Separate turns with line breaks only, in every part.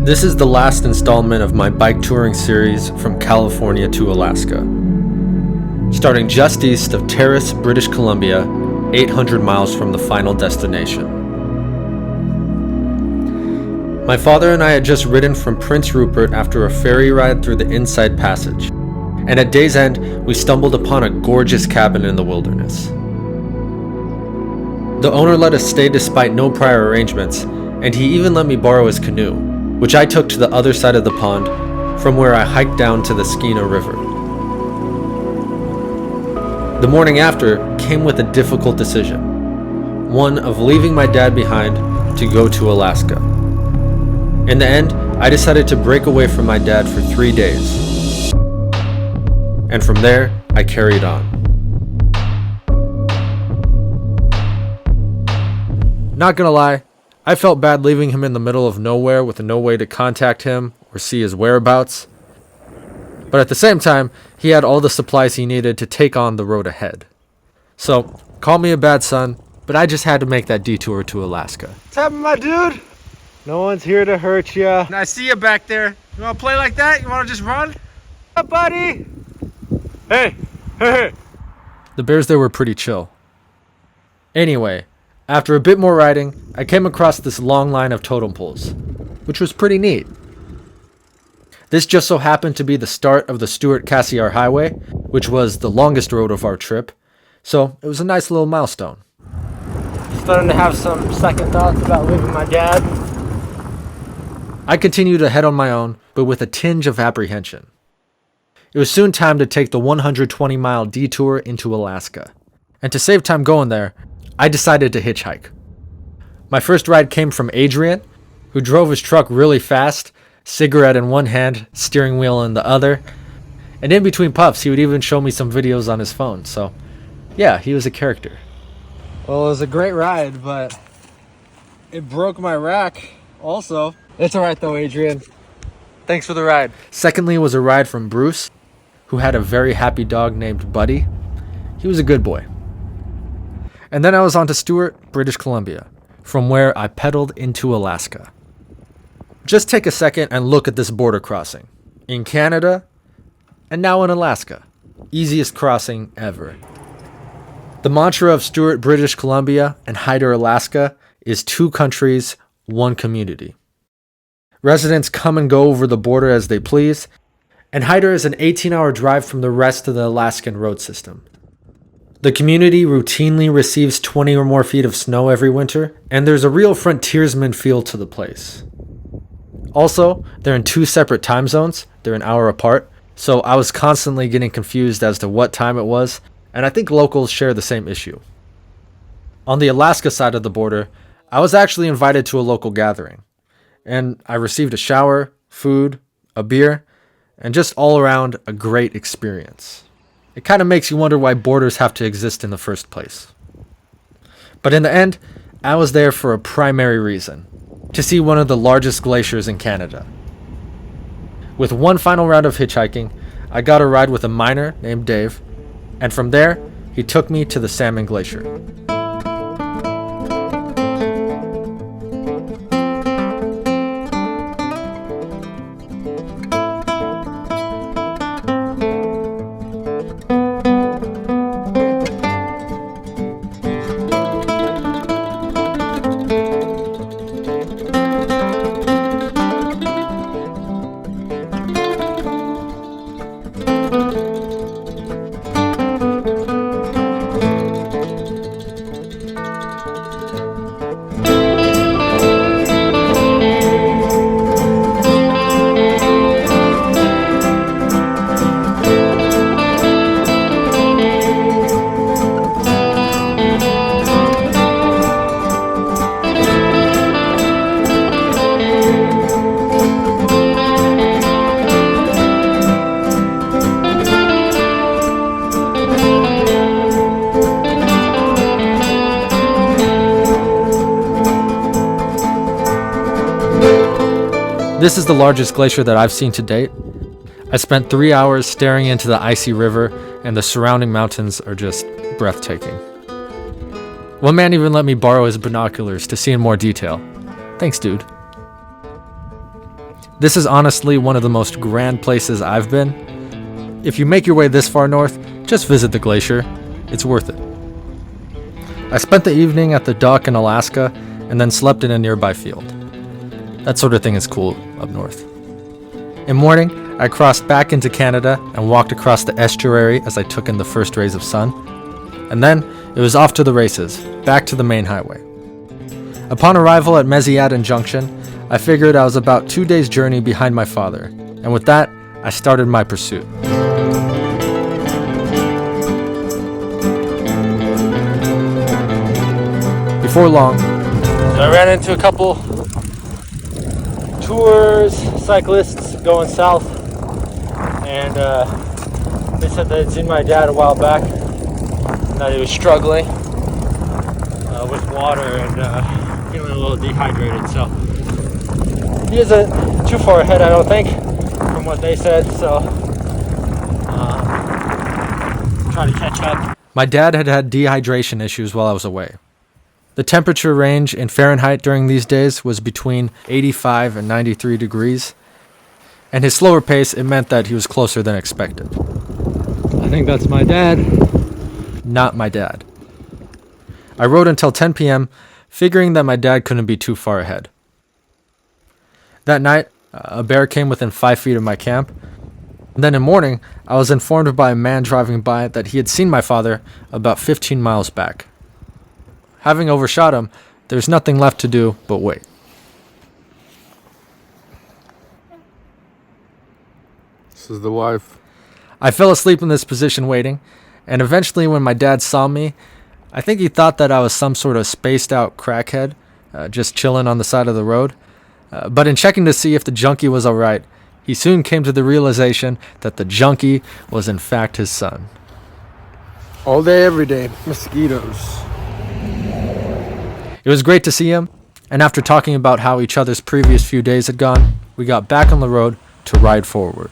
This is the last installment of my bike touring series from California to Alaska. Starting just east of Terrace, British Columbia, 800 miles from the final destination. My father and I had just ridden from Prince Rupert after a ferry ride through the Inside Passage, and at day's end, we stumbled upon a gorgeous cabin in the wilderness. The owner let us stay despite no prior arrangements, and he even let me borrow his canoe, which I took to the other side of the pond, from where I hiked down to the Skeena River. The morning after came with a difficult decision, one of leaving my dad behind to go to Alaska. In the end, I decided to break away from my dad for 3 days. And from there, I carried on. Not gonna lie, I felt bad leaving him in the middle of nowhere with no way to contact him or see his whereabouts. But at the same time, he had all the supplies he needed to take on the road ahead. So, call me a bad son, but I just had to make that detour to Alaska.
What's happening, my dude? No one's here to hurt you. I see you back there. You want to play like that? You want to just run? What's up, buddy? Hey.
The bears there were pretty chill. Anyway, after a bit more riding, I came across this long line of totem poles, which was pretty neat. This just so happened to be the start of the Stewart-Cassiar Highway, which was the longest road of our trip, so it was a nice little milestone.
Starting to have some second thoughts about leaving my dad.
I continued ahead on my own, but with a tinge of apprehension. It was soon time to take the 120-mile detour into Alaska, and to save time going there, I decided to hitchhike. My first ride came from Adrian, who drove his truck really fast, cigarette in one hand, steering wheel in the other, and in between puffs he would even show me some videos on his phone, so yeah, he was a character.
Well, it was a great ride, but it broke my rack also. It's alright though, Adrian. Thanks for the ride.
Secondly was a ride from Bruce, who had a very happy dog named Buddy. He was a good boy. And then I was on to Stewart, British Columbia, from where I pedaled into Alaska. Just take a second and look at this border crossing. In Canada, and now in Alaska. Easiest crossing ever. The mantra of Stewart, British Columbia and Hyder-Alaska is 2 countries, 1 community. Residents come and go over the border as they please, and Hyder is an 18-hour drive from the rest of the Alaskan road system. The community routinely receives 20 or more feet of snow every winter, and there's a real frontiersman feel to the place. Also, they're in 2 separate time zones, they're an hour apart, so I was constantly getting confused as to what time it was, and I think locals share the same issue. On the Alaska side of the border, I was actually invited to a local gathering, and I received a shower, food, a beer, and just all around a great experience. It kind of makes you wonder why borders have to exist in the first place. But in the end, I was there for a primary reason, to see one of the largest glaciers in Canada. With one final round of hitchhiking, I got a ride with a miner named Dave, and from there, he took me to the Salmon Glacier. This is the largest glacier that I've seen to date. I spent 3 hours staring into the icy river, and the surrounding mountains are just breathtaking. One man even let me borrow his binoculars to see in more detail. Thanks, dude. This is honestly one of the most grand places I've been. If you make your way this far north, just visit the glacier. It's worth it. I spent the evening at the dock in Alaska and then slept in a nearby field. That sort of thing is cool up north. In morning, I crossed back into Canada and walked across the estuary as I took in the first rays of sun. And then it was off to the races, back to the main highway. Upon arrival at Meziadin Junction, I figured I was about 2 days' journey behind my father, and with that, I started my pursuit. Before long, I ran into a couple tours, cyclists going south, and they said they'd seen my dad a while back, and that he was struggling with water and feeling a little dehydrated, so he isn't too far ahead, I don't think, from what they said, so try to catch up. My dad had had dehydration issues while I was away. The temperature range in Fahrenheit during these days was between 85 and 93 degrees, and his slower pace, it meant that he was closer than expected. I think that's my dad. Not my dad. I rode until 10 p.m., figuring that my dad couldn't be too far ahead. That night, a bear came within 5 feet of my camp. And then in the morning, I was informed by a man driving by that he had seen my father about 15 miles back. Having overshot him, there's nothing left to do but wait.
This is the wife.
I fell asleep in this position waiting, and eventually when my dad saw me, I think he thought that I was some sort of spaced out crackhead, just chilling on the side of the road. But in checking to see if the junkie was alright, he soon came to the realization that the junkie was in fact his son.
All day, every day, mosquitoes.
It was great to see him, and after talking about how each other's previous few days had gone, we got back on the road to ride forward.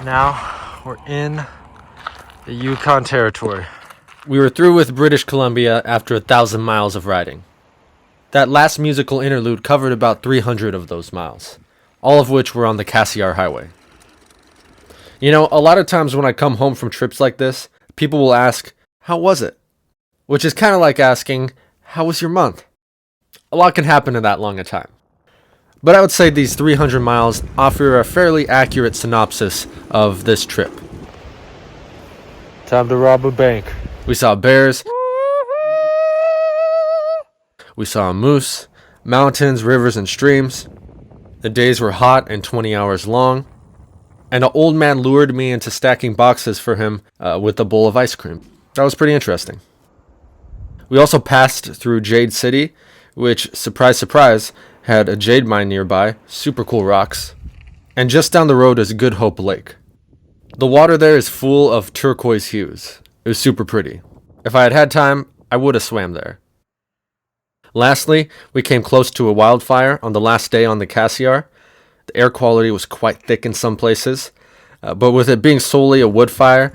Now we're in the Yukon Territory. We were through with British Columbia after 1,000 miles of riding. That last musical interlude covered about 300 of those miles, all of which were on the Cassiar Highway. You know, a lot of times when I come home from trips like this, people will ask, "How was it?" Which is kind of like asking, "How was your month?" A lot can happen in that long a time. But I would say these 300 miles offer a fairly accurate synopsis of this trip.
Time to rob a bank.
We saw bears. We saw a moose, mountains, rivers, and streams. The days were hot and 20 hours long. And an old man lured me into stacking boxes for him with a bowl of ice cream. That was pretty interesting. We also passed through Jade City, which, surprise, surprise, had a jade mine nearby, super cool rocks. And just down the road is Good Hope Lake. The water there is full of turquoise hues. It was super pretty. If I had had time, I would have swam there. Lastly, we came close to a wildfire on the last day on the Cassiar. The air quality was quite thick in some places, but with it being solely a wood fire,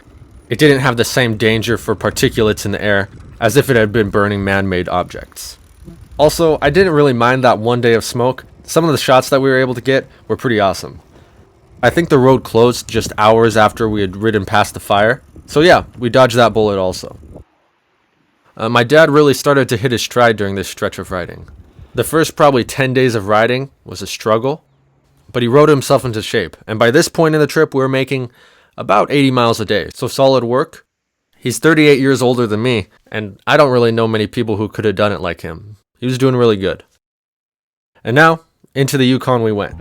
it didn't have the same danger for particulates in the air as if it had been burning man-made objects. Also, I didn't really mind that one day of smoke. Some of the shots that we were able to get were pretty awesome. I think the road closed just hours after we had ridden past the fire. So yeah, we dodged that bullet also. My dad really started to hit his stride during this stretch of riding. The first probably 10 days of riding was a struggle, but he rode himself into shape. And by this point in the trip, we were making about 80 miles a day. So solid work. He's 38 years older than me, and I don't really know many people who could have done it like him. He was doing really good. And now, into the Yukon we went.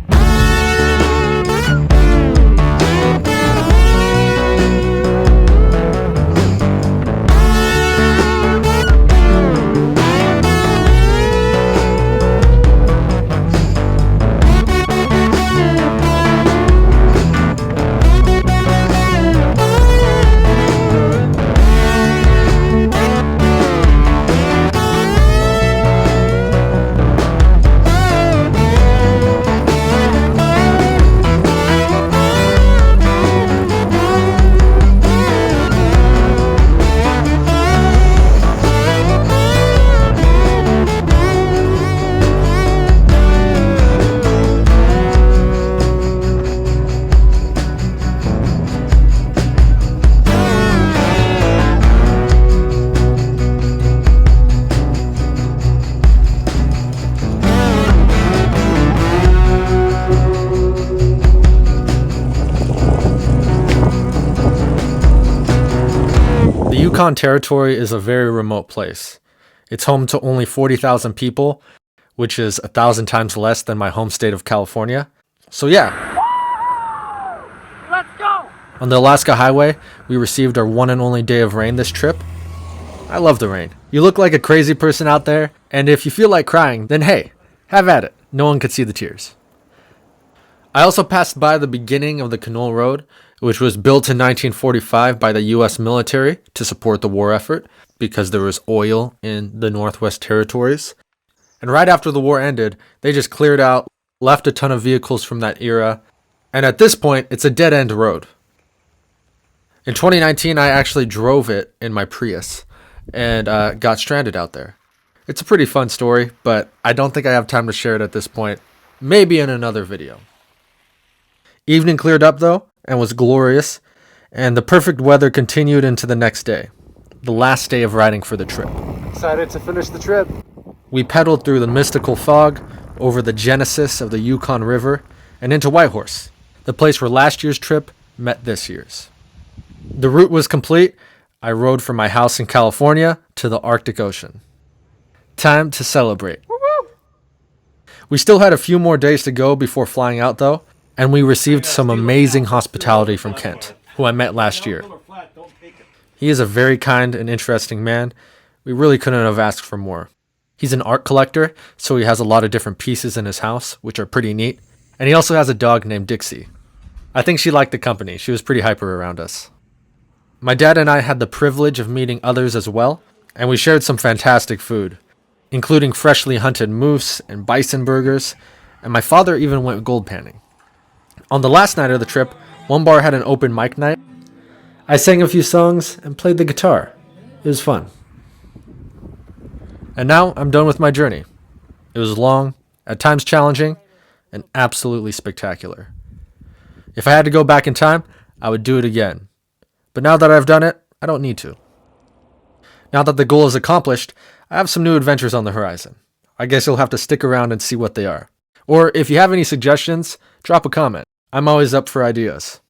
The Yukon Territory is a very remote place. It's home to only 40,000 people, which is 1,000 times less than my home state of California. So yeah. Let's go! On the Alaska Highway, we received our one and only day of rain this trip. I love the rain. You look like a crazy person out there, and if you feel like crying, then hey, have at it. No one could see the tears. I also passed by the beginning of the Canol Road, which was built in 1945 by the U.S. military to support the war effort because there was oil in the Northwest Territories. And right after the war ended, they just cleared out, left a ton of vehicles from that era, and at this point, it's a dead-end road. In 2019, I actually drove it in my Prius and got stranded out there. It's a pretty fun story, but I don't think I have time to share it at this point. Maybe in another video. Evening cleared up though, and was glorious, and the perfect weather continued into the next day, the last day of riding for the trip.
Excited to finish the trip.
We pedaled through the mystical fog, over the genesis of the Yukon River, and into Whitehorse, the place where last year's trip met this year's. The route was complete. I rode from my house in California to the Arctic Ocean. Time to celebrate. Woo-hoo! We still had a few more days to go before flying out though, and we received some amazing hospitality from Kent, who I met last year. He is a very kind and interesting man. We really couldn't have asked for more. He's an art collector, so he has a lot of different pieces in his house, which are pretty neat. And he also has a dog named Dixie. I think she liked the company. She was pretty hyper around us. My dad and I had the privilege of meeting others as well, and we shared some fantastic food, including freshly hunted moose and bison burgers, and my father even went gold panning. On the last night of the trip, one bar had an open mic night. I sang a few songs and played the guitar. It was fun. And now I'm done with my journey. It was long, at times challenging, and absolutely spectacular. If I had to go back in time, I would do it again. But now that I've done it, I don't need to. Now that the goal is accomplished, I have some new adventures on the horizon. I guess you'll have to stick around and see what they are. Or if you have any suggestions, drop a comment. I'm always up for ideas.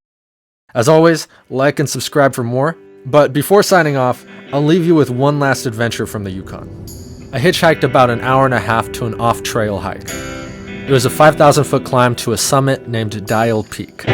As always, like and subscribe for more. But before signing off, I'll leave you with one last adventure from the Yukon. I hitchhiked about an hour and a half to an off-trail hike. It was a 5,000-foot climb to a summit named Dial Peak.